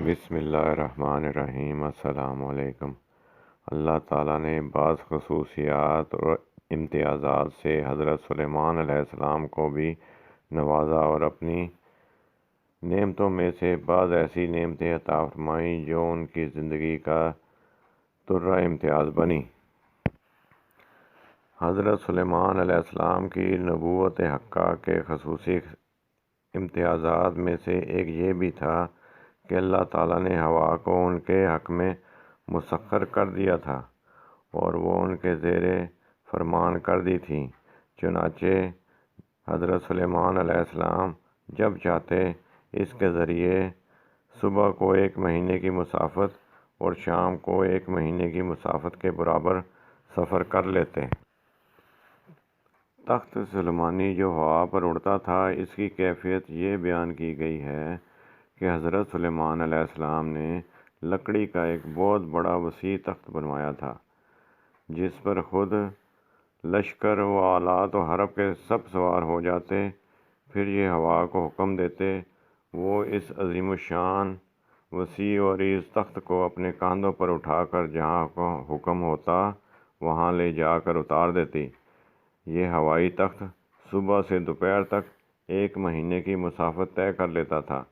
بسم اللہ الرحمن الرحیم۔ السلام علیکم۔ اللہ تعالیٰ نے بعض خصوصیات اور امتیازات سے حضرت سلیمان علیہ السلام کو بھی نوازا اور اپنی نعمتوں میں سے بعض ایسی نعمتیں عطا فرمائیں جو ان کی زندگی کا ترہ امتیاز بنی۔ حضرت سلیمان علیہ السلام کی نبوت حقہ کے خصوصی امتیازات میں سے ایک یہ بھی تھا کہ اللہ تعالیٰ نے ہوا کو ان کے حق میں مسخر کر دیا تھا اور وہ ان کے زیر فرمان کر دی تھی۔ چنانچہ حضرت سلیمان علیہ السلام جب چاہتے اس کے ذریعے صبح کو 1 مہینے کی مسافت اور شام کو 1 مہینے کی مسافت کے برابر سفر کر لیتے۔ تخت سلیمانی جو ہوا پر اڑتا تھا، اس کی کیفیت یہ بیان کی گئی ہے کہ حضرت سلیمان علیہ السلام نے لکڑی کا ایک بہت بڑا وسیع تخت بنوایا تھا، جس پر خود لشکر و آلات و حرب کے سب سوار ہو جاتے۔ پھر یہ ہوا کو حکم دیتے، وہ اس عظیم الشان وسیع اور عریض تخت کو اپنے کاندھوں پر اٹھا کر جہاں حکم ہوتا وہاں لے جا کر اتار دیتی۔ یہ ہوائی تخت صبح سے دوپہر تک 1 مہینے کی مسافت طے کر لیتا تھا۔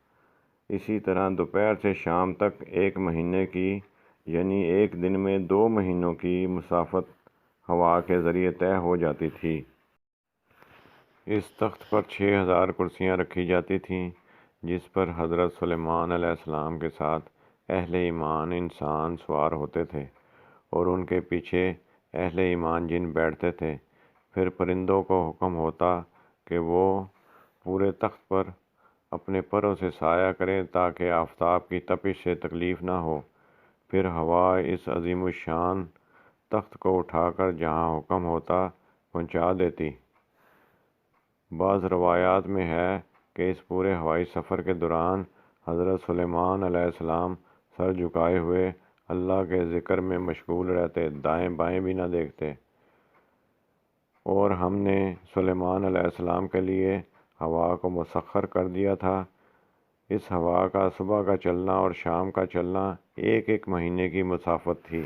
اسی طرح دوپہر سے شام تک 1 مہینے کی، یعنی ایک دن میں 2 مہینوں کی مسافت ہوا کے ذریعے طے ہو جاتی تھی۔ اس تخت پر 6000 کرسیاں رکھی جاتی تھیں، جس پر حضرت سلیمان علیہ السلام کے ساتھ اہل ایمان انسان سوار ہوتے تھے اور ان کے پیچھے اہل ایمان جن بیٹھتے تھے۔ پھر پرندوں کو حکم ہوتا کہ وہ پورے تخت پر اپنے پروں سے سایہ کریں تاکہ آفتاب کی تپش سے تکلیف نہ ہو۔ پھر ہوا اس عظیم الشان تخت کو اٹھا کر جہاں حکم ہوتا پہنچا دیتی۔ بعض روایات میں ہے کہ اس پورے ہوائی سفر کے دوران حضرت سلیمان علیہ السلام سر جھکائے ہوئے اللہ کے ذکر میں مشغول رہتے، دائیں بائیں بھی نہ دیکھتے۔ اور ہم نے سلیمان علیہ السلام کے لیے ہوا کو مسخر کر دیا تھا۔ اس ہوا کا صبح کا چلنا اور شام کا چلنا 1 مہینے کی مسافت تھی۔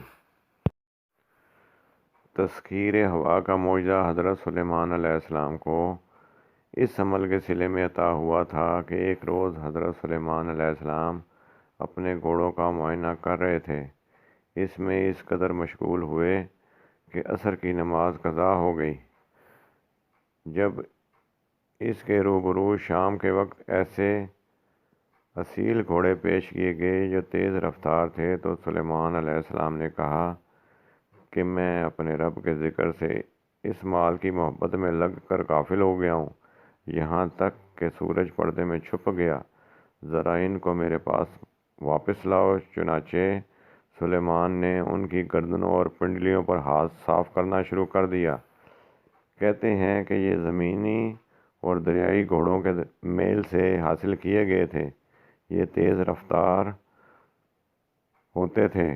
تسخیر ہوا کا معجزہ حضرت سلیمان علیہ السلام کو اس عمل کے صلے میں عطا ہوا تھا کہ ایک روز حضرت سلیمان علیہ السلام اپنے گھوڑوں کا معائنہ کر رہے تھے۔ اس میں اس قدر مشغول ہوئے کہ عصر کی نماز قضا ہو گئی۔ جب اس کے روبرو شام کے وقت ایسے اصیل گھوڑے پیش کیے گئے جو تیز رفتار تھے تو سلیمان علیہ السلام نے کہا کہ میں اپنے رب کے ذکر سے اس مال کی محبت میں لگ کر غافل ہو گیا ہوں، یہاں تک کہ سورج پردے میں چھپ گیا۔ ذرا ان کو میرے پاس واپس لاؤ۔ چنانچہ سلیمان نے ان کی گردنوں اور پنڈلیوں پر ہاتھ صاف کرنا شروع کر دیا۔ کہتے ہیں کہ یہ زمینی اور دریائی گھوڑوں کے میل سے حاصل کیے گئے تھے۔ یہ تیز رفتار ہوتے تھے۔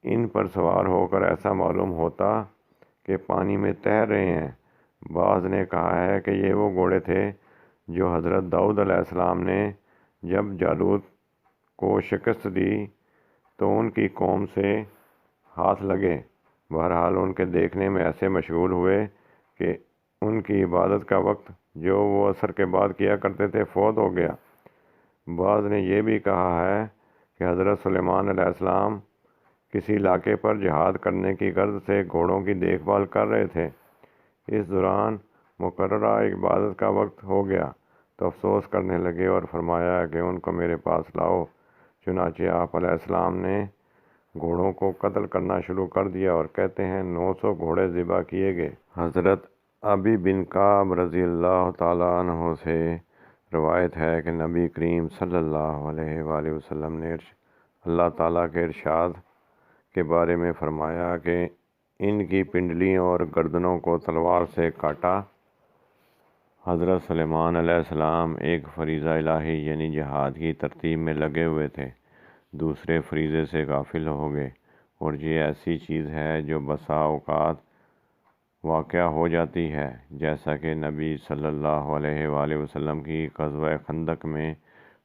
ان پر سوار ہو کر ایسا معلوم ہوتا کہ پانی میں تیر رہے ہیں۔ بعض نے کہا ہے کہ یہ وہ گھوڑے تھے جو حضرت داؤد علیہ السلام نے جب جالوت کو شکست دی تو ان کی قوم سے ہاتھ لگے۔ بہرحال ان کے دیکھنے میں ایسے مشغول ہوئے کہ ان کی عبادت کا وقت جو وہ عصر کے بعد کیا کرتے تھے فوت ہو گیا۔ بعض نے یہ بھی کہا ہے کہ حضرت سلیمان علیہ السلام کسی علاقے پر جہاد کرنے کی غرض سے گھوڑوں کی دیکھ بھال کر رہے تھے۔ اس دوران مقررہ عبادت کا وقت ہو گیا تو افسوس کرنے لگے اور فرمایا کہ ان کو میرے پاس لاؤ۔ چنانچہ آپ علیہ السلام نے گھوڑوں کو قتل کرنا شروع کر دیا اور کہتے ہیں 900 گھوڑے ذبح کیے گئے۔ حضرت ابی بن کعب رضی اللہ تعالیٰ عنہ سے روایت ہے کہ نبی کریم صلی اللہ علیہ وآلہ وسلم نے اللہ تعالیٰ کے ارشاد کے بارے میں فرمایا کہ ان کی پنڈلیوں اور گردنوں کو تلوار سے کاٹا۔ حضرت سلیمان علیہ السلام ایک فریضہ الہی یعنی جہاد کی ترتیب میں لگے ہوئے تھے، دوسرے فریضے سے غافل ہو گئے، اور یہ ایسی چیز ہے جو بسا اوقات واقع ہو جاتی ہے، جیسا کہ نبی صلی اللہ علیہ وآلہ وسلم کی غزوہ خندق میں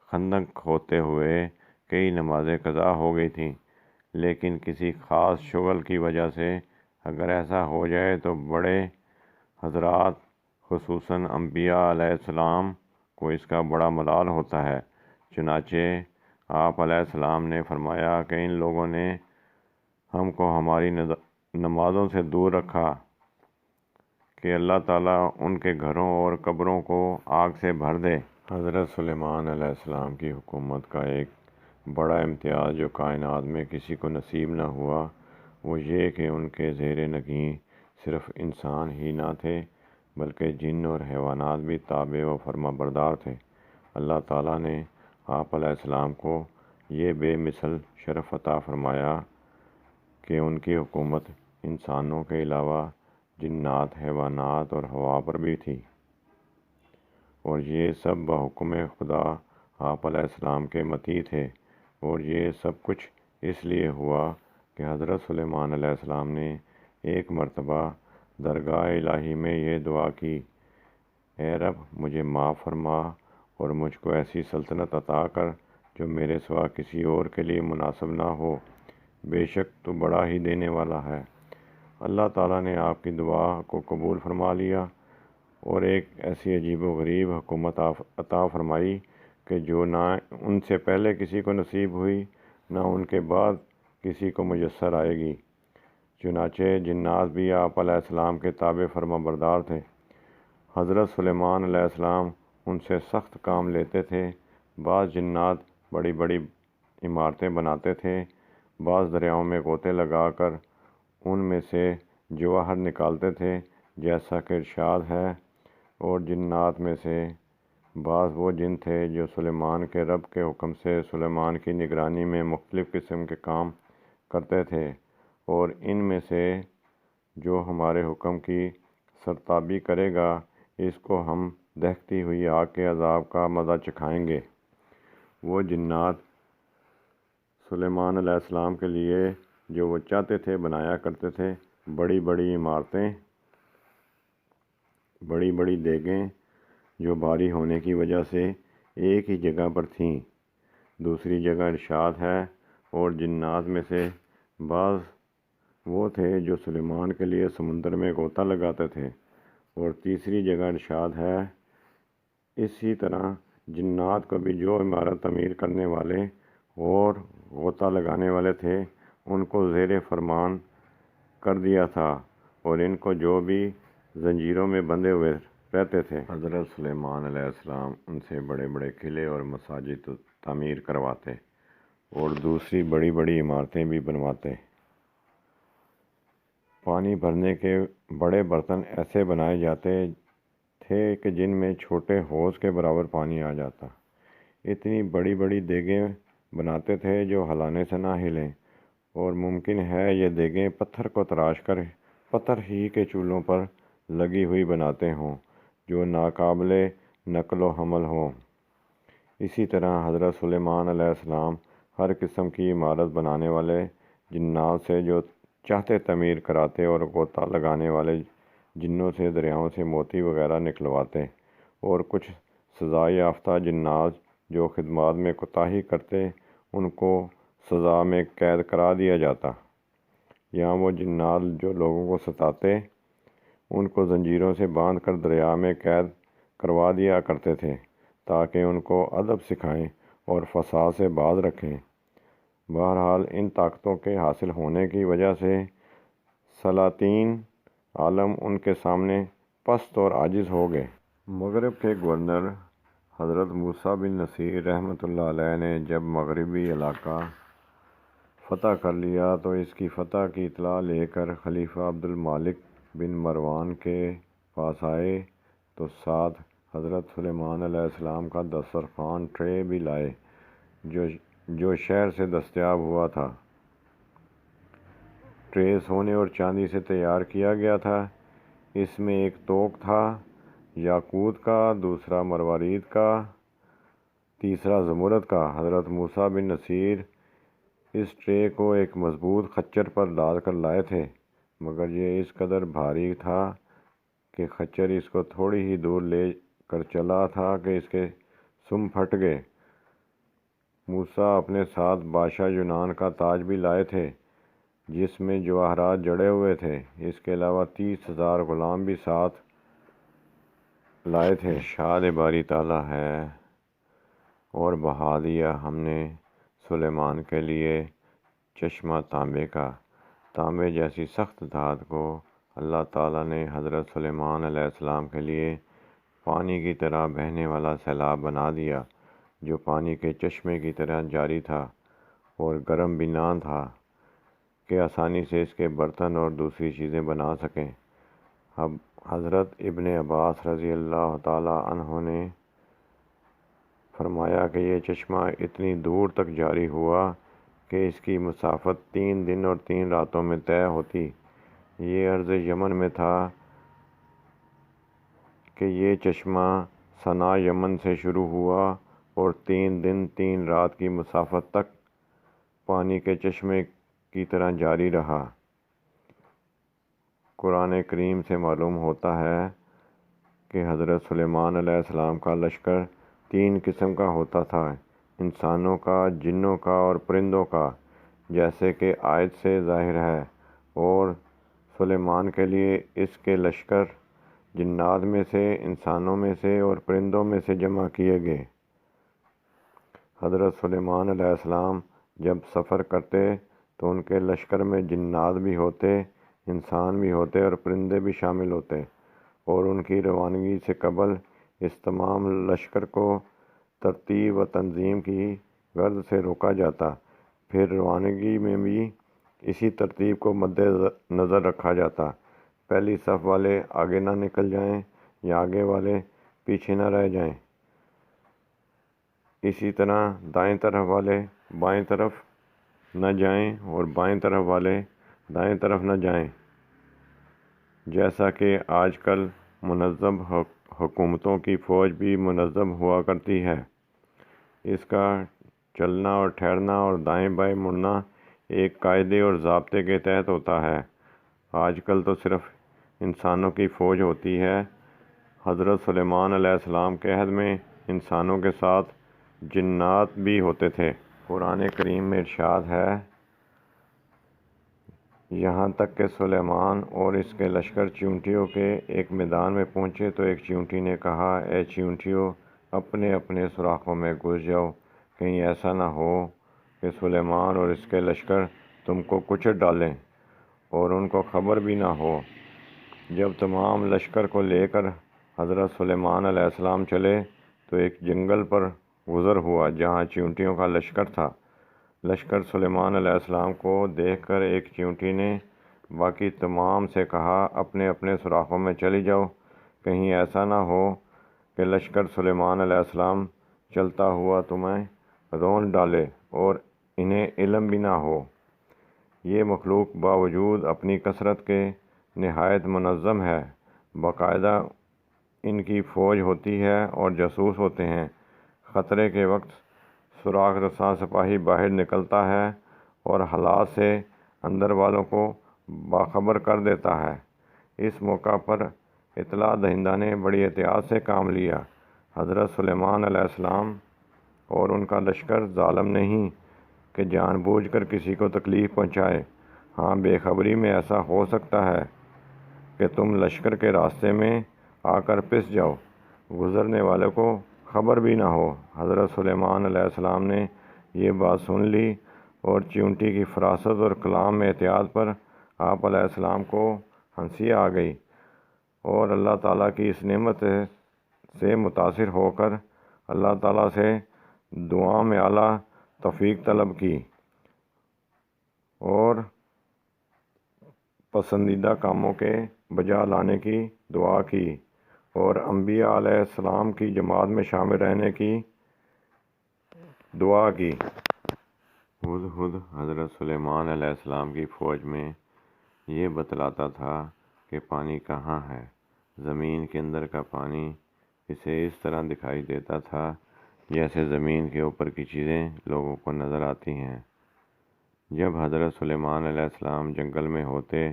خندق کھودتے ہوئے کئی نمازیں قضا ہو گئی تھیں، لیکن کسی خاص شغل کی وجہ سے اگر ایسا ہو جائے تو بڑے حضرات خصوصاً انبیاء علیہ السلام کو اس کا بڑا ملال ہوتا ہے۔ چنانچہ آپ علیہ السلام نے فرمایا کہ ان لوگوں نے ہم کو ہماری نمازوں سے دور رکھا کہ اللہ تعالیٰ ان کے گھروں اور قبروں کو آگ سے بھر دے۔ حضرت سلیمان علیہ السلام کی حکومت کا ایک بڑا امتیاز جو کائنات میں کسی کو نصیب نہ ہوا وہ یہ کہ ان کے زیر نگیں صرف انسان ہی نہ تھے بلکہ جن اور حیوانات بھی تابع و فرما بردار تھے۔ اللہ تعالیٰ نے آپ علیہ السلام کو یہ بے مثل شرف عطا فرمایا کہ ان کی حکومت انسانوں کے علاوہ جنات، حیوانات اور ہوا پر بھی تھی، اور یہ سب بحکم خدا آپ علیہ السلام کے مطیع تھے، اور یہ سب کچھ اس لیے ہوا کہ حضرت سلیمان علیہ السلام نے ایک مرتبہ درگاہ الہی میں یہ دعا کی، اے رب مجھے معاف فرما اور مجھ کو ایسی سلطنت عطا کر جو میرے سوا کسی اور کے لیے مناسب نہ ہو، بے شک تو بڑا ہی دینے والا ہے۔ اللہ تعالیٰ نے آپ کی دعا کو قبول فرما لیا اور ایک ایسی عجیب و غریب حکومت عطا فرمائی کہ جو نہ ان سے پہلے کسی کو نصیب ہوئی نہ ان کے بعد کسی کو میسر آئے گی۔ چنانچہ جنات بھی آپ علیہ السلام کے تابع فرما بردار تھے۔ حضرت سلیمان علیہ السلام ان سے سخت کام لیتے تھے۔ بعض جنات بڑی بڑی عمارتیں بناتے تھے، بعض دریاؤں میں غوطے لگا کر ان میں سے جواہر نکالتے تھے جیسا کہ ارشاد ہے، اور جنات میں سے بعض وہ جن تھے جو سلیمان کے رب کے حکم سے سلیمان کی نگرانی میں مختلف قسم کے کام کرتے تھے، اور ان میں سے جو ہمارے حکم کی سرتابی کرے گا اس کو ہم دہکتی ہوئی آگ کے عذاب کا مزہ چکھائیں گے۔ وہ جنات سلیمان علیہ السلام کے لیے جو وہ چاہتے تھے بنایا کرتے تھے، بڑی بڑی عمارتیں، بڑی بڑی دیگیں جو بھاری ہونے کی وجہ سے ایک ہی جگہ پر تھیں۔ دوسری جگہ ارشاد ہے، اور جنات میں سے بعض وہ تھے جو سلیمان کے لیے سمندر میں غوطہ لگاتے تھے، اور تیسری جگہ ارشاد ہے، اسی طرح جنات کو بھی جو عمارت تعمیر کرنے والے اور غوطہ لگانے والے تھے ان کو زیر فرمان کر دیا تھا، اور ان کو جو بھی زنجیروں میں بندھے ہوئے رہتے تھے۔ حضرت سلیمان علیہ السلام ان سے بڑے بڑے قلعے اور مساجد تعمیر کرواتے اور دوسری بڑی بڑی عمارتیں بھی بنواتے۔ پانی بھرنے کے بڑے برتن ایسے بنائے جاتے تھے کہ جن میں چھوٹے حوض کے برابر پانی آ جاتا۔ اتنی بڑی بڑی دیگیں بناتے تھے جو ہلانے سے نہ ہلیں، اور ممکن ہے یہ دیگیں پتھر کو تراش کر پتھر ہی کے چولہوں پر لگی ہوئی بناتے ہوں جو ناقابل نقل و حمل ہوں۔ اسی طرح حضرت سلیمان علیہ السلام ہر قسم کی عمارت بنانے والے جنات سے جو چاہتے تعمیر کراتے، اور غوطہ لگانے والے جنوں سے دریاؤں سے موتی وغیرہ نکلواتے، اور کچھ سزا یافتہ جنات جو خدمات میں کوتاہی کرتے ان کو سزا میں قید کرا دیا جاتا، یا وہ جنات جو لوگوں کو ستاتے ان کو زنجیروں سے باندھ کر دریا میں قید کروا دیا کرتے تھے تاکہ ان کو ادب سکھائیں اور فساد سے باز رکھیں۔ بہرحال ان طاقتوں کے حاصل ہونے کی وجہ سے سلاطین عالم ان کے سامنے پست اور عاجز ہو گئے۔ مغرب کے گورنر حضرت موسیٰ بن نصیر رحمۃ اللہ علیہ نے جب مغربی علاقہ فتح کر لیا تو اس کی فتح کی اطلاع لے کر خلیفہ عبد الملک بن مروان کے پاس آئے تو ساتھ حضرت سلیمان علیہ السلام کا دسترخوان ٹرے بھی لائے جو شہر سے دستیاب ہوا تھا۔ ٹرے سونے اور چاندی سے تیار کیا گیا تھا۔ اس میں ایک طوق تھا یاقوت کا، دوسرا مروارید کا، تیسرا زمرد کا۔ حضرت موسیٰ بن نصیر اس ٹرے کو ایک مضبوط خچر پر لاد کر لائے تھے، مگر یہ اس قدر بھاری تھا کہ خچر اس کو تھوڑی ہی دور لے کر چلا تھا کہ اس کے سم پھٹ گئے۔ موسیٰ اپنے ساتھ بادشاہ یونان کا تاج بھی لائے تھے جس میں جواہرات جڑے ہوئے تھے۔ اس کے علاوہ 30,000 غلام بھی ساتھ لائے تھے۔ شاد باری تعالیٰ ہے اور بہا دیا ہم نے سلیمان کے لیے چشمہ تانبے کا۔ تانبے جیسی سخت دھات کو اللہ تعالیٰ نے حضرت سلیمان علیہ السلام کے لیے پانی کی طرح بہنے والا سیلاب بنا دیا جو پانی کے چشمے کی طرح جاری تھا اور گرم بھی نہ تھا کہ آسانی سے اس کے برتن اور دوسری چیزیں بنا سکیں۔ اب حضرت ابن عباس رضی اللہ تعالیٰ عنہ نے فرمایا کہ یہ چشمہ اتنی دور تک جاری ہوا کہ اس کی مسافت 3 دن اور 3 راتوں میں طے ہوتی۔ یہ ارض یمن میں تھا کہ یہ چشمہ صنعاء یمن سے شروع ہوا اور 3 دن 3 رات کی مسافت تک پانی کے چشمے کی طرح جاری رہا۔ قرآن کریم سے معلوم ہوتا ہے کہ حضرت سلیمان علیہ السلام کا لشکر 3 قسم کا ہوتا تھا، انسانوں کا، جنوں کا اور پرندوں کا، جیسے کہ آیت سے ظاہر ہے، اور سلیمان کے لیے اس کے لشکر جنات میں سے، انسانوں میں سے اور پرندوں میں سے جمع کیے گئے۔ حضرت سلیمان علیہ السلام جب سفر کرتے تو ان کے لشکر میں جنات بھی ہوتے، انسان بھی ہوتے اور پرندے بھی شامل ہوتے، اور ان کی روانگی سے قبل اس تمام لشکر کو ترتیب و تنظیم کی غرض سے روکا جاتا، پھر روانگی میں بھی اسی ترتیب کو مد نظر رکھا جاتا، پہلی صف والے آگے نہ نکل جائیں یا آگے والے پیچھے نہ رہ جائیں، اسی طرح دائیں طرف والے بائیں طرف نہ جائیں اور بائیں طرف والے دائیں طرف نہ جائیں، جیسا کہ آج کل منظم حکومتوں کی فوج بھی منظم ہوا کرتی ہے۔ اس کا چلنا اور ٹھہرنا اور دائیں بائیں مڑنا ایک قاعدے اور ضابطے کے تحت ہوتا ہے۔ آج کل تو صرف انسانوں کی فوج ہوتی ہے۔ حضرت سلیمان علیہ السلام کے عہد میں انسانوں کے ساتھ جنات بھی ہوتے تھے۔ قرآن کریم میں ارشاد ہے، یہاں تک کہ سلیمان اور اس کے لشکر چیونٹیوں کے ایک میدان میں پہنچے تو ایک چیونٹی نے کہا، اے چیونٹیوں، اپنے اپنے سوراخوں میں گھس جاؤ، کہیں ایسا نہ ہو کہ سلیمان اور اس کے لشکر تم کو کچل ڈالیں اور ان کو خبر بھی نہ ہو۔ جب تمام لشکر کو لے کر حضرت سلیمان علیہ السلام چلے تو ایک جنگل پر گزر ہوا جہاں چیونٹیوں کا لشکر تھا۔ لشکر سلیمان علیہ السلام کو دیکھ کر ایک چیونٹی نے باقی تمام سے کہا، اپنے اپنے سوراخوں میں چلی جاؤ، کہیں ایسا نہ ہو کہ لشکر سلیمان علیہ السلام چلتا ہوا تمہیں رون ڈالے اور انہیں علم بھی نہ ہو۔ یہ مخلوق باوجود اپنی کثرت کے نہایت منظم ہے، باقاعدہ ان کی فوج ہوتی ہے اور جاسوس ہوتے ہیں۔ خطرے کے وقت سوراخ رساں سپاہی باہر نکلتا ہے اور حالات سے اندر والوں کو باخبر کر دیتا ہے۔ اس موقع پر اطلاع دہندہ نے بڑی احتیاط سے کام لیا۔ حضرت سلیمان علیہ السلام اور ان کا لشکر ظالم نہیں کہ جان بوجھ کر کسی کو تکلیف پہنچائے۔ ہاں، بے خبری میں ایسا ہو سکتا ہے کہ تم لشکر کے راستے میں آ کر پس جاؤ، گزرنے والے کو خبر بھی نہ ہو۔ حضرت سلیمان علیہ السلام نے یہ بات سن لی اور چیونٹی کی فراست اور کلام میں احتیاط پر آپ علیہ السلام کو ہنسی آ گئی اور اللہ تعالیٰ کی اس نعمت سے متاثر ہو کر اللہ تعالیٰ سے دعا میں اعلیٰ توفیق طلب کی اور پسندیدہ کاموں کے بجا لانے کی دعا کی اور انبیاء علیہ السلام کی جماعت میں شامل رہنے کی دعا کی۔ ہدہد حضرت سلیمان علیہ السلام کی فوج میں یہ بتلاتا تھا کہ پانی کہاں ہے۔ زمین کے اندر کا پانی اسے اس طرح دکھائی دیتا تھا جیسے زمین کے اوپر کی چیزیں لوگوں کو نظر آتی ہیں۔ جب حضرت سلیمان علیہ السلام جنگل میں ہوتے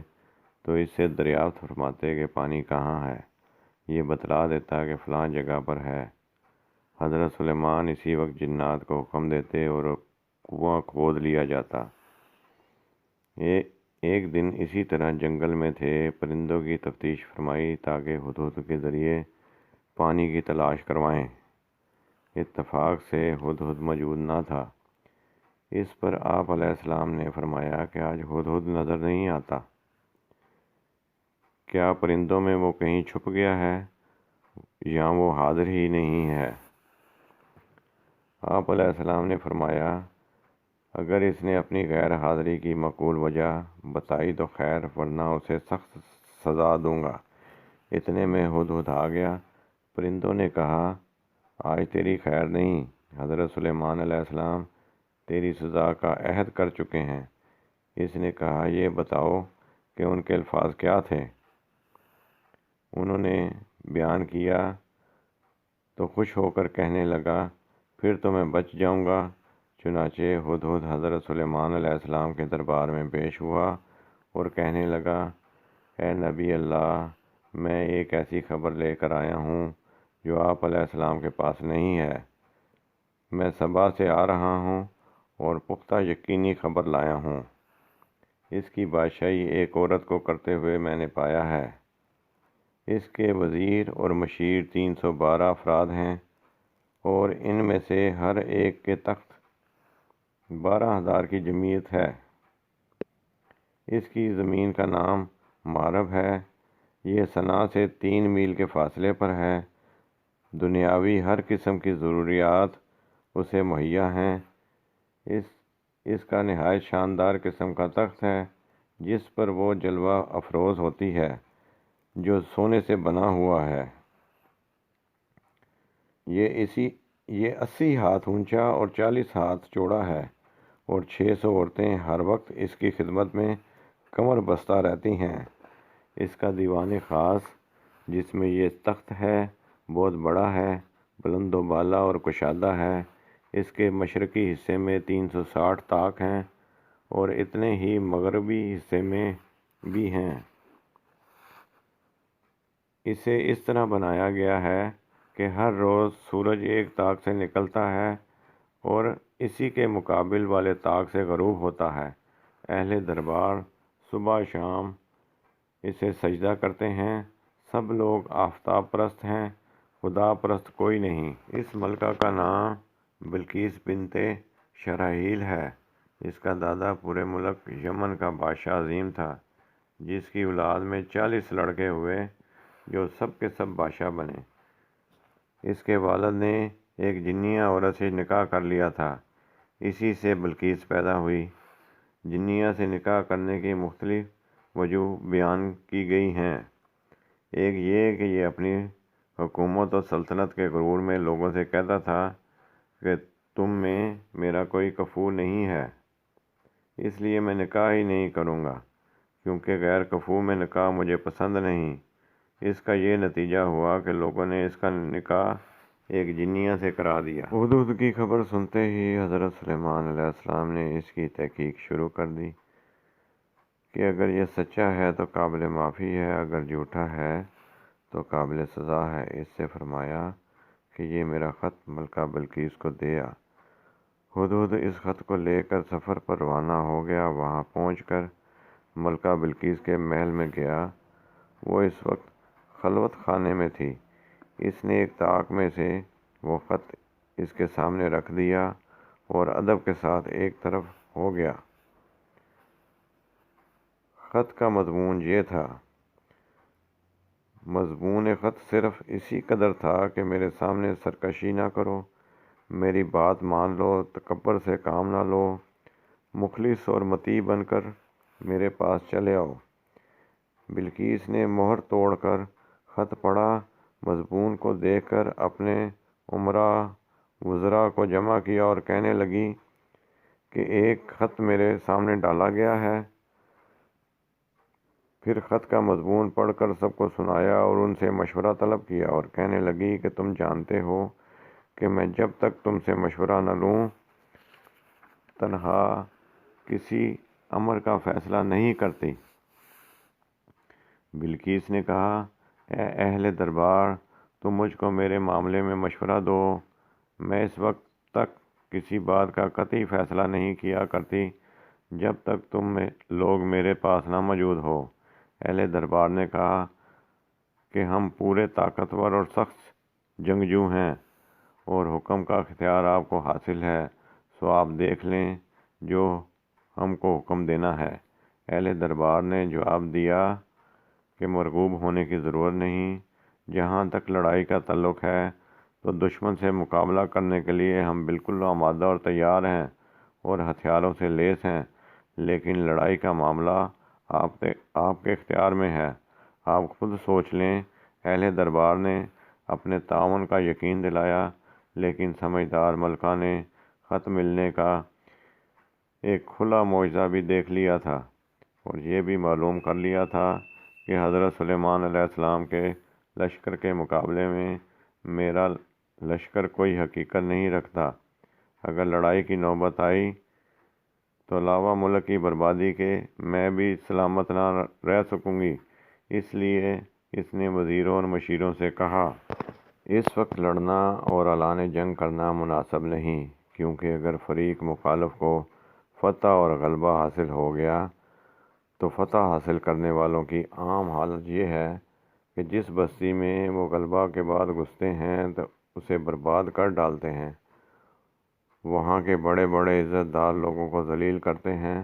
تو اس سے دریافت فرماتے کہ پانی کہاں ہے، یہ بتلا دیتا کہ فلاں جگہ پر ہے۔ حضرت سلیمان اسی وقت جنات کو حکم دیتے اور کنواں کھود لیا جاتا۔ ایک دن اسی طرح جنگل میں تھے، پرندوں کی تفتیش فرمائی تاکہ ہدہد کے ذریعے پانی کی تلاش کروائیں۔ اتفاق سے ہدہد موجود نہ تھا۔ اس پر آپ علیہ السلام نے فرمایا کہ آج ہدہد نظر نہیں آتا، کیا پرندوں میں وہ کہیں چھپ گیا ہے یا وہ حاضر ہی نہیں ہے؟ آپ علیہ السلام نے فرمایا اگر اس نے اپنی غیر حاضری کی معقول وجہ بتائی تو خیر، ورنہ اسے سخت سزا دوں گا۔ اتنے میں ہدہد آ گیا۔ پرندوں نے کہا آج تیری خیر نہیں، حضرت سلیمان علیہ السلام تیری سزا کا عہد کر چکے ہیں۔ اس نے کہا یہ بتاؤ کہ ان کے الفاظ کیا تھے؟ انہوں نے بیان کیا تو خوش ہو کر کہنے لگا پھر تو میں بچ جاؤں گا۔ چنانچہ ہدہد حضرت سلیمان علیہ السلام کے دربار میں پیش ہوا اور کہنے لگا اے نبی اللہ، میں ایک ایسی خبر لے کر آیا ہوں جو آپ علیہ السلام کے پاس نہیں ہے۔ میں سبا سے آ رہا ہوں اور پختہ یقینی خبر لایا ہوں۔ اس کی بادشاہی ایک عورت کو کرتے ہوئے میں نے پایا ہے۔ اس کے وزیر اور مشیر 312 افراد ہیں اور ان میں سے ہر ایک کے تخت 12,000 کی جمعیت ہے۔ اس کی زمین کا نام مارب ہے، یہ صنعا سے 3 میل کے فاصلے پر ہے۔ دنیاوی ہر قسم کی ضروریات اسے مہیا ہیں۔ اس کا نہایت شاندار قسم کا تخت ہے جس پر وہ جلوہ افروز ہوتی ہے جو سونے سے بنا ہوا ہے۔ یہ 80 ہاتھ اونچا اور 40 ہاتھ چوڑا ہے اور 600 عورتیں ہر وقت اس کی خدمت میں کمر بستہ رہتی ہیں۔ اس کا دیوان خاص جس میں یہ تخت ہے بہت بڑا ہے، بلند و بالا اور کشادہ ہے۔ اس کے مشرقی حصے میں 360 طاق ہیں اور اتنے ہی مغربی حصے میں بھی ہیں۔ اسے اس طرح بنایا گیا ہے کہ ہر روز سورج ایک طاق سے نکلتا ہے اور اسی کے مقابل والے طاق سے غروب ہوتا ہے۔ اہل دربار صبح شام اسے سجدہ کرتے ہیں۔ سب لوگ آفتاب پرست ہیں، خدا پرست کوئی نہیں۔ اس ملکہ کا نام بلقیس بنت شرحیل ہے۔ اس کا دادا پورے ملک یمن کا بادشاہ عظیم تھا جس کی اولاد میں 40 لڑکے ہوئے جو سب کے سب بادشاہ بنے۔ اس کے والد نے ایک جنیہ عورت سے نکاح کر لیا تھا، اسی سے بلقیس پیدا ہوئی۔ جنیہ سے نکاح کرنے کی مختلف وجوہ بیان کی گئی ہیں۔ ایک یہ کہ یہ اپنی حکومت و سلطنت کے غرور میں لوگوں سے کہتا تھا کہ تم میں میرا کوئی کفو نہیں ہے، اس لیے میں نکاح ہی نہیں کروں گا، کیونکہ غیر کفو میں نکاح مجھے پسند نہیں۔ اس کا یہ نتیجہ ہوا کہ لوگوں نے اس کا نکاح ایک جنیہ سے کرا دیا۔ ہدہد کی خبر سنتے ہی حضرت سلیمان علیہ السلام نے اس کی تحقیق شروع کر دی کہ اگر یہ سچا ہے تو قابل معافی ہے، اگر جھوٹا ہے تو قابل سزا ہے۔ اس سے فرمایا کہ یہ میرا خط ملکہ بلقیس کو دے آ۔ ہدہد اس خط کو لے کر سفر پر روانہ ہو گیا۔ وہاں پہنچ کر ملکہ بلقیس کے محل میں گیا۔ وہ اس وقت خلوت خانے میں تھی۔ اس نے ایک طاق میں سے وہ خط اس کے سامنے رکھ دیا اور ادب کے ساتھ ایک طرف ہو گیا۔ خط کا مضمون یہ تھا۔ مضمون خط صرف اسی قدر تھا کہ میرے سامنے سرکشی نہ کرو، میری بات مان لو، تکبر سے کام نہ لو، مخلص اور مطیع بن کر میرے پاس چلے آؤ۔ بلقیس نے مہر توڑ کر خط پڑھا۔ مضمون کو دیکھ کر اپنے امراء وزراء کو جمع کیا اور کہنے لگی کہ ایک خط میرے سامنے ڈالا گیا ہے۔ پھر خط کا مضمون پڑھ کر سب کو سنایا اور ان سے مشورہ طلب کیا اور کہنے لگی کہ تم جانتے ہو کہ میں جب تک تم سے مشورہ نہ لوں تنہا کسی امر کا فیصلہ نہیں کرتی۔ بلقیس نے کہا اے اہل دربار، تم مجھ کو میرے معاملے میں مشورہ دو۔ میں اس وقت تک کسی بات کا قطعی فیصلہ نہیں کیا کرتی جب تک تم لوگ میرے پاس نہ موجود ہو۔ اہل دربار نے کہا کہ ہم پورے طاقتور اور سخت جنگجو ہیں اور حکم کا اختیار آپ کو حاصل ہے، سو آپ دیکھ لیں جو ہم کو حکم دینا ہے۔ اہل دربار نے جواب دیا کہ مرغوب ہونے کی ضرورت نہیں، جہاں تک لڑائی کا تعلق ہے تو دشمن سے مقابلہ کرنے کے لیے ہم بالکل آمادہ اور تیار ہیں اور ہتھیاروں سے لیس ہیں، لیکن لڑائی کا معاملہ آپ کے اختیار میں ہے، آپ خود سوچ لیں۔ اہل دربار نے اپنے تعاون کا یقین دلایا، لیکن سمجھدار ملکہ نے خط ملنے کا ایک کھلا معجزہ بھی دیکھ لیا تھا اور یہ بھی معلوم کر لیا تھا کہ حضرت سلیمان علیہ السلام کے لشکر کے مقابلے میں میرا لشکر کوئی حقیقت نہیں رکھتا۔ اگر لڑائی کی نوبت آئی تو علاوہ ملک کی بربادی کے میں بھی سلامت نہ رہ سکوں گی۔ اس لیے اس نے وزیروں اور مشیروں سے کہا، اس وقت لڑنا اور اعلان جنگ کرنا مناسب نہیں، کیونکہ اگر فریق مخالف کو فتح اور غلبہ حاصل ہو گیا تو فتح حاصل کرنے والوں کی عام حالت یہ ہے کہ جس بستی میں وہ غلبہ کے بعد گھستے ہیں تو اسے برباد کر ڈالتے ہیں، وہاں کے بڑے بڑے عزت دار لوگوں کو ذلیل کرتے ہیں،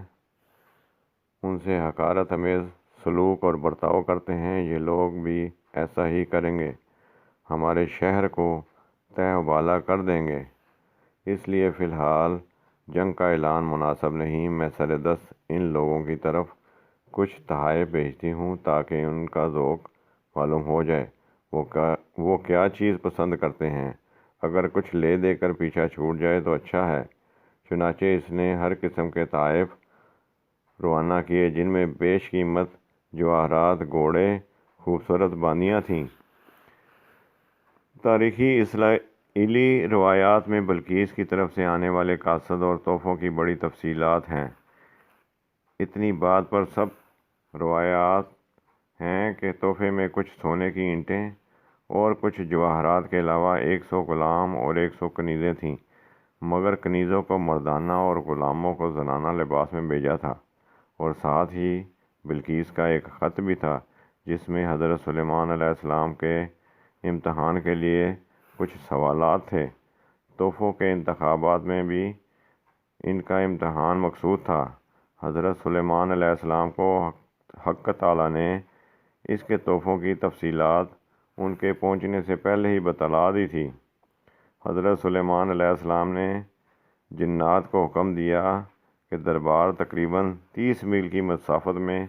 ان سے حقارت آمیز سلوک اور برتاؤ کرتے ہیں۔ یہ لوگ بھی ایسا ہی کریں گے، ہمارے شہر کو تہہ و بالا کر دیں گے۔ اس لیے فی الحال جنگ کا اعلان مناسب نہیں۔ میں سردست ان لوگوں کی طرف کچھ تحائف بھیجتی ہوں تاکہ ان کا ذوق معلوم ہو جائے، وہ کیا چیز پسند کرتے ہیں۔ اگر کچھ لے دے کر پیچھا چھوٹ جائے تو اچھا ہے۔ چنانچہ اس نے ہر قسم کے تحائف روانہ کیے، جن میں بیش قیمت جواہرات، گھوڑے، خوبصورت باندیاں تھیں۔ تاریخی اسرائیلی روایات میں بلقیس کی طرف سے آنے والے قاصد اور تحفوں کی بڑی تفصیلات ہیں۔ اتنی بات پر سب روایات ہیں کہ تحفے میں کچھ سونے کی اینٹیں اور کچھ جواہرات کے علاوہ 100 غلام اور 100 کنیزیں تھیں، مگر کنیزوں کو مردانہ اور غلاموں کو زنانہ لباس میں بھیجا تھا، اور ساتھ ہی بلقیس کا ایک خط بھی تھا جس میں حضرت سلیمان علیہ السلام کے امتحان کے لیے کچھ سوالات تھے۔ تحفوں کے انتخابات میں بھی ان کا امتحان مقصود تھا۔ حضرت سلیمان علیہ السلام کو حق تعالیٰ نے اس کے تحفوں کی تفصیلات ان کے پہنچنے سے پہلے ہی بتلا دی تھی۔ حضرت سلیمان علیہ السلام نے جنات کو حکم دیا کہ دربار تقریباً 30 میل کی مسافت میں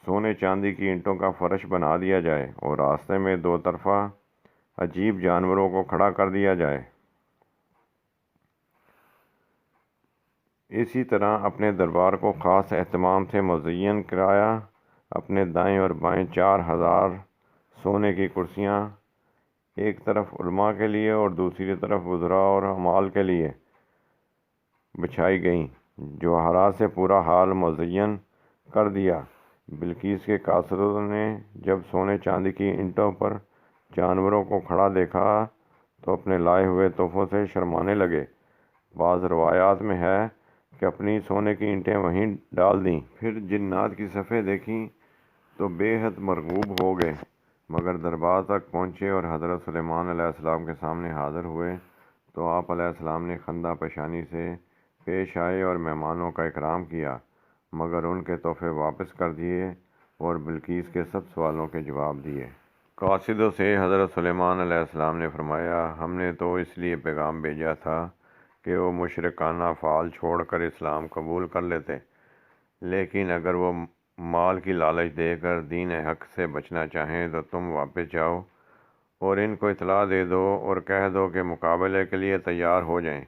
سونے چاندی کی اینٹوں کا فرش بنا دیا جائے اور راستے میں دو طرفہ عجیب جانوروں کو کھڑا کر دیا جائے۔ اسی طرح اپنے دربار کو خاص اہتمام سے مزین کرایا۔ اپنے دائیں اور بائیں 4000 سونے کی کرسیاں ایک طرف علماء کے لیے اور دوسری طرف وزراء اور عمال کے لیے بچھائی گئیں۔ جواہرات سے پورا حال مزین کر دیا۔ بلقیس کے قاصدوں نے جب سونے چاندی کی اینٹوں پر جانوروں کو کھڑا دیکھا تو اپنے لائے ہوئے تحفوں سے شرمانے لگے۔ بعض روایات میں ہے کہ اپنی سونے کی اینٹیں وہیں ڈال دیں۔ پھر جنات کی صفیں دیکھیں تو بے حد مرعوب ہو گئے، مگر دربار تک پہنچے اور حضرت سلیمان علیہ السلام کے سامنے حاضر ہوئے تو آپ علیہ السلام نے خندہ پیشانی سے پیش آئے اور مہمانوں کا اکرام کیا، مگر ان کے تحفے واپس کر دیے اور بلقیس کے سب سوالوں کے جواب دیے۔ قاصدوں سے حضرت سلیمان علیہ السلام نے فرمایا، ہم نے تو اس لیے پیغام بھیجا تھا کہ وہ مشرکانہ افعال چھوڑ کر اسلام قبول کر لیتے، لیکن اگر وہ مال کی لالچ دے کر دین حق سے بچنا چاہیں تو تم واپس جاؤ اور ان کو اطلاع دے دو اور کہہ دو کہ مقابلے کے لیے تیار ہو جائیں۔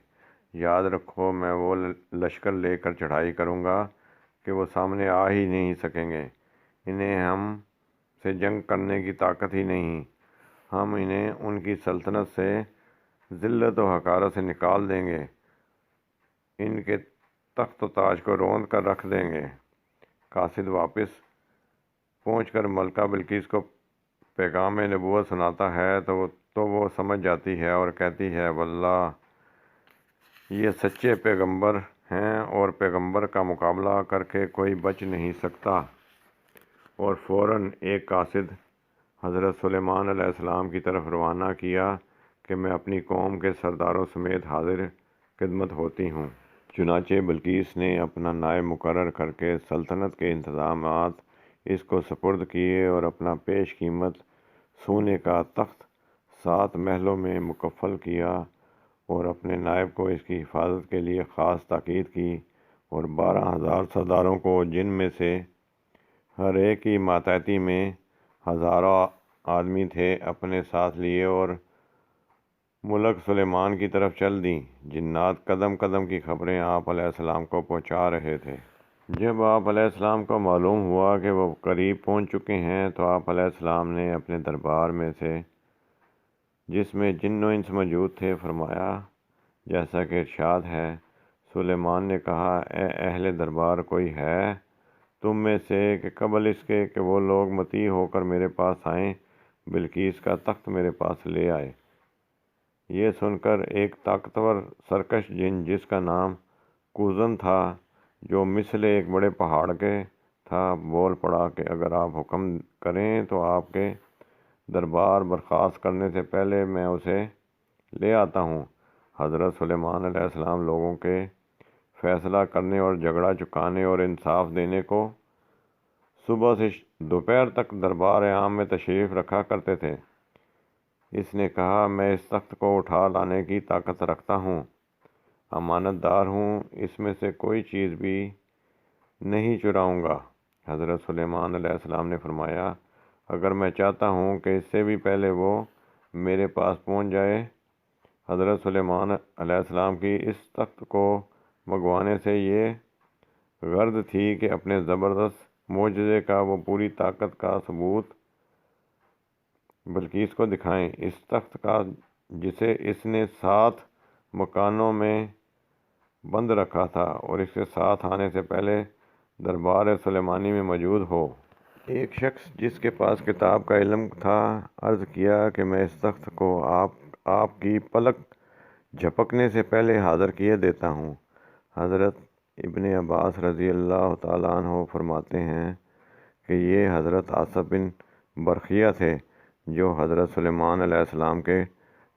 یاد رکھو، میں وہ لشکر لے کر چڑھائی کروں گا کہ وہ سامنے آ ہی نہیں سکیں گے۔ انہیں ہم سے جنگ کرنے کی طاقت ہی نہیں۔ ہم انہیں ان کی سلطنت سے ذلت و حقارت سے نکال دیں گے، ان کے تخت و تاج کو روند کر رکھ دیں گے۔ قاصد واپس پہنچ کر ملکہ بلقیس کو پیغام نبوت سناتا ہے تو وہ تو وہ سمجھ جاتی ہے اور کہتی ہے واللہ یہ سچے پیغمبر ہیں اور پیغمبر کا مقابلہ کر کے کوئی بچ نہیں سکتا، اور فوراً ایک قاصد حضرت سلیمان علیہ السلام کی طرف روانہ کیا کہ میں اپنی قوم کے سرداروں سمیت حاضر خدمت ہوتی ہوں۔ چنانچہ بلقیس نے اپنا نائب مقرر کر کے سلطنت کے انتظامات اس کو سپرد کیے اور اپنا پیش قیمت سونے کا تخت 7 محلوں میں مکفل کیا، اور اپنے نائب کو اس کی حفاظت کے لیے خاص تاکید کی، اور 12,000 سرداروں کو، جن میں سے ہر ایک کی ماتحتی میں ہزاروں آدمی تھے، اپنے ساتھ لیے اور ملک سلیمان کی طرف چل دیں۔ جنات قدم قدم کی خبریں آپ علیہ السلام کو پہنچا رہے تھے۔ جب آپ علیہ السلام کو معلوم ہوا کہ وہ قریب پہنچ چکے ہیں تو آپ علیہ السلام نے اپنے دربار میں سے، جس میں جن و انس موجود تھے، فرمایا جیسا کہ ارشاد ہے۔ سلیمان نے کہا اے اہل دربار، کوئی ہے تم میں سے کہ قبل اس کے کہ وہ لوگ مطیع ہو کر میرے پاس آئیں، بلقیس کا تخت میرے پاس لے آئے؟ یہ سن کر ایک طاقتور سرکش جن جس کا نام کوزن تھا، جو مثل ایک بڑے پہاڑ کے تھا، بول پڑا کہ اگر آپ حکم کریں تو آپ کے دربار برخاست کرنے سے پہلے میں اسے لے آتا ہوں۔ حضرت سلیمان علیہ السلام لوگوں کے فیصلہ کرنے اور جھگڑا چکانے اور انصاف دینے کو صبح سے دوپہر تک دربار عام میں تشریف رکھا کرتے تھے۔ اس نے کہا میں اس تخت کو اٹھا لانے کی طاقت رکھتا ہوں، امانت دار ہوں، اس میں سے کوئی چیز بھی نہیں چراؤں گا۔ حضرت سلیمان علیہ السلام نے فرمایا اگر میں چاہتا ہوں کہ اس سے بھی پہلے وہ میرے پاس پہنچ جائے۔ حضرت سلیمان علیہ السلام کی اس تخت کو منگوانے سے یہ غرض تھی کہ اپنے زبردست معجزے کا وہ پوری طاقت کا ثبوت بلقیس کو دکھائیں۔ اس تخت کا جسے اس نے 7 مکانوں میں بند رکھا تھا اور اس کے ساتھ آنے سے پہلے دربار سلیمانی میں موجود ہو۔ ایک شخص جس کے پاس کتاب کا علم تھا عرض کیا کہ میں اس تخت کو آپ کی پلک جھپکنے سے پہلے حاضر کیے دیتا ہوں۔ حضرت ابن عباس رضی اللہ تعالیٰ عنہ فرماتے ہیں کہ یہ حضرت آصف بن برقیہ تھے جو حضرت سلیمان علیہ السلام کے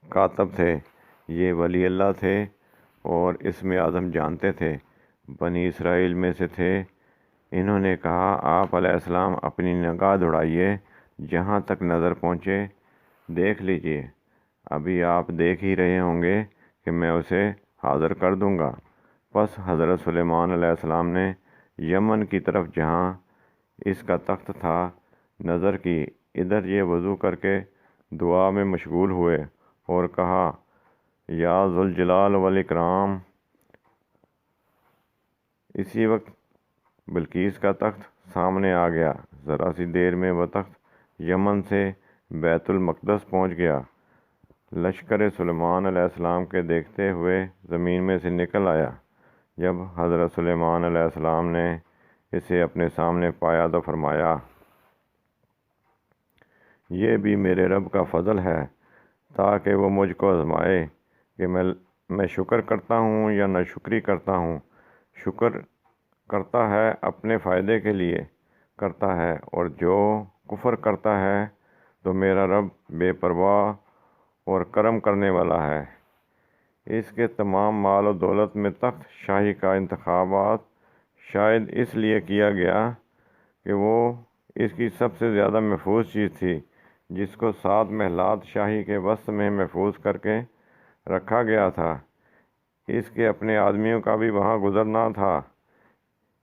کاتب تھے۔ یہ ولی اللہ تھے اور اسم اعظم جانتے تھے، بنی اسرائیل میں سے تھے۔ انہوں نے کہا آپ علیہ السلام اپنی نگاہ دوڑائیے، جہاں تک نظر پہنچے دیکھ لیجیے، ابھی آپ دیکھ ہی رہے ہوں گے کہ میں اسے حاضر کر دوں گا۔ پس حضرت سلیمان علیہ السلام نے یمن کی طرف جہاں اس کا تخت تھا نظر کی، ادھر یہ وضو کر کے دعا میں مشغول ہوئے اور کہا یا ذوالجلال والاکرام۔ اسی وقت بلقیس کا تخت سامنے آ گیا۔ ذرا سی دیر میں وہ تخت یمن سے بیت المقدس پہنچ گیا۔ لشکر سلیمان علیہ السلام کے دیکھتے ہوئے زمین میں سے نکل آیا۔ جب حضرت سلیمان علیہ السلام نے اسے اپنے سامنے پایا تو فرمایا یہ بھی میرے رب کا فضل ہے تاکہ وہ مجھ کو آزمائے کہ میں شکر کرتا ہوں یا ناشکری کرتا ہوں۔ شکر کرتا ہے اپنے فائدے کے لیے کرتا ہے، اور جو کفر کرتا ہے تو میرا رب بے پرواہ اور کرم کرنے والا ہے۔ اس کے تمام مال و دولت میں تخت شاہی کا انتخابات شاید اس لیے کیا گیا کہ وہ اس کی سب سے زیادہ محفوظ چیز تھی، جس کو 7 محلات شاہی کے وسط میں محفوظ کر کے رکھا گیا تھا۔ اس کے اپنے آدمیوں کا بھی وہاں گزرنا تھا۔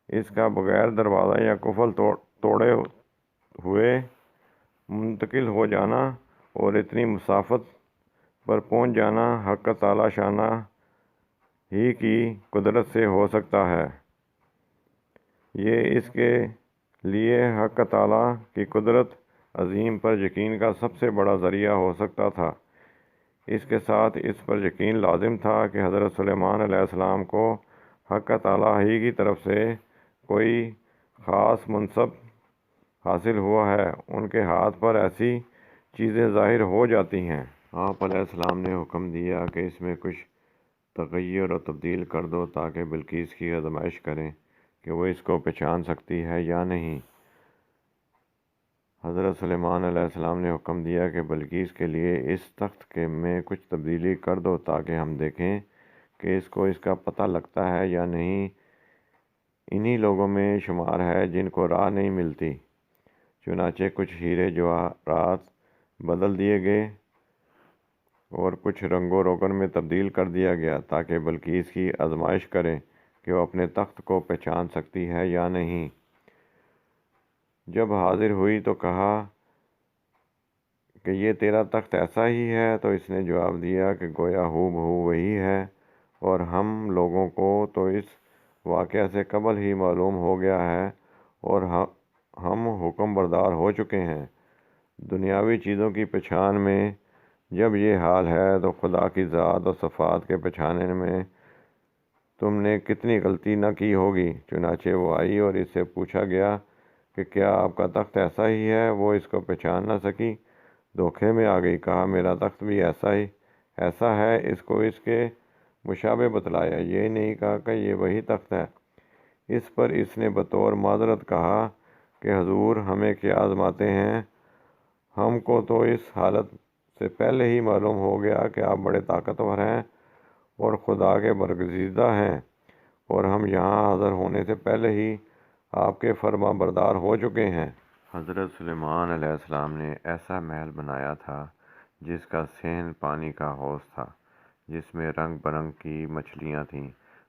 اس کا بغیر دروازہ یا قفل توڑے ہوئے منتقل ہو جانا اور اتنی مسافت پر پہنچ جانا حق تعالی شانہ ہی کی قدرت سے ہو سکتا ہے۔ یہ اس کے لیے حق تعالی کی قدرت عظیم پر یقین کا سب سے بڑا ذریعہ ہو سکتا تھا۔ اس کے ساتھ اس پر یقین لازم تھا کہ حضرت سلیمان علیہ السلام کو حق تعالی ہی کی طرف سے کوئی خاص منصب حاصل ہوا ہے۔ ان کے ہاتھ پر ایسی چیزیں ظاہر ہو جاتی ہیں آپ علیہ السلام نے حکم دیا کہ اس میں کچھ تغیر و تبدیل کر دو تاکہ بلقیس کی آزمائش کریں کہ وہ اس کو پہچان سکتی ہے یا نہیں۔ حضرت سلیمان علیہ السلام نے حکم دیا کہ بلقیس کے لیے اس تخت میں کچھ تبدیلی کر دو تاکہ ہم دیکھیں کہ اس کو اس کا پتہ لگتا ہے یا نہیں۔ انہی لوگوں میں شمار ہے جن کو راہ نہیں ملتی۔ چنانچہ کچھ ہیرے جواہرات بدل دیے گئے اور کچھ رنگ و روغن میں تبدیل کر دیا گیا تاکہ بلقیس کی آزمائش کریں کہ وہ اپنے تخت کو پہچان سکتی ہے یا نہیں۔ جب حاضر ہوئی تو کہا کہ یہ تیرا تخت ایسا ہی ہے؟ تو اس نے جواب دیا کہ گویا ہو بہو وہی ہے، اور ہم لوگوں کو تو اس واقعہ سے قبل ہی معلوم ہو گیا ہے اور ہم حکم بردار ہو چکے ہیں۔ دنیاوی چیزوں کی پہچان میں جب یہ حال ہے تو خدا کی ذات و صفات کے پہچاننے میں تم نے کتنی غلطی نہ کی ہوگی۔ چنانچہ وہ آئی اور اس سے پوچھا گیا کہ کیا آپ کا تخت ایسا ہی ہے؟ وہ اس کو پہچان نہ سکی، دھوکے میں آ گئی۔ کہا میرا تخت بھی ایسا ہے۔ اس کو اس کے مشابہ بتلایا، یہ نہیں کہا کہ یہ وہی تخت ہے۔ اس پر اس نے بطور معذرت کہا کہ حضور ہمیں کیا آزماتے ہیں؟ ہم کو تو اس حالت سے پہلے ہی معلوم ہو گیا کہ آپ بڑے طاقتور ہیں اور خدا کے برگزیدہ ہیں، اور ہم یہاں حاضر ہونے سے پہلے ہی آپ کے فرما بردار ہو چکے ہیں۔ حضرت سلیمان علیہ السلام نے ایسا محل بنایا تھا جس کا صحن پانی کا حوض تھا، جس میں رنگ برنگ کی مچھلیاں تھیں،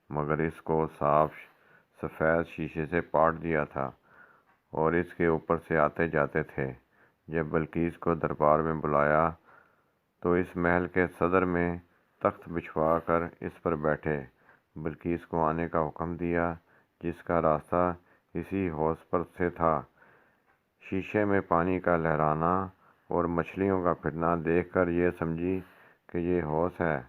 مگر اس کو صاف سفید شیشے سے پاٹ دیا تھا اور اس کے اوپر سے آتے جاتے تھے۔ جب بلقیس کو دربار میں بلایا تو اس محل کے صدر میں تخت بچھوا کر اس پر بیٹھے۔ بلقیس کو آنے کا حکم دیا، جس کا راستہ اسی حوض پر سے تھا۔ شیشے میں پانی کا لہرانا اور مچھلیوں کا پھرنا دیکھ کر یہ سمجھی کہ یہ حوض ہے،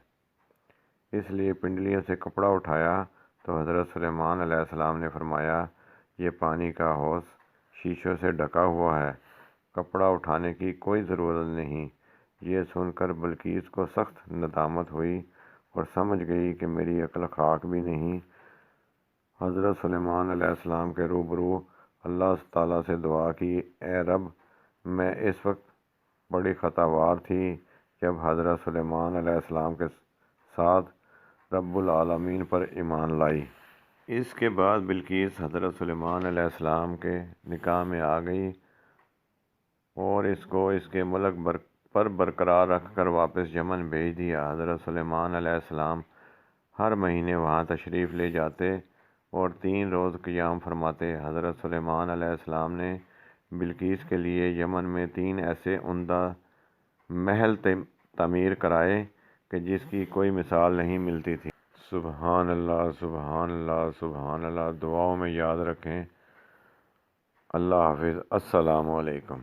اس لیے پنڈلیوں سے کپڑا اٹھایا تو حضرت سلیمان علیہ السلام نے فرمایا یہ پانی کا حوض شیشوں سے ڈھکا ہوا ہے، کپڑا اٹھانے کی کوئی ضرورت نہیں۔ یہ سن کر بلقیس کو سخت ندامت ہوئی اور سمجھ گئی کہ میری عقل خاک بھی نہیں۔ حضرت سلیمان علیہ السلام کے روبرو اللہ تعالیٰ سے دعا کی، اے رب، میں اس وقت بڑی خطاوار تھی جب حضرت سلیمان علیہ السلام کے ساتھ رب العالمین پر ایمان لائی۔ اس کے بعد بلقیس حضرت سلیمان علیہ السلام کے نکاح میں آ گئی اور اس کو اس کے ملک پر برقرار رکھ کر واپس یمن بھیج دیا۔ حضرت سلیمان علیہ السلام ہر مہینے وہاں تشریف لے جاتے اور 3 روز قیام فرماتے۔ حضرت سلیمان علیہ السلام نے بلقیس کے لیے یمن میں 3 ایسے عمدہ محل تعمیر کرائے کہ جس کی کوئی مثال نہیں ملتی تھی۔ سبحان اللہ، سبحان اللہ، سبحان اللہ۔ دعاؤں میں یاد رکھیں۔ اللہ حافظ۔ السلام علیکم۔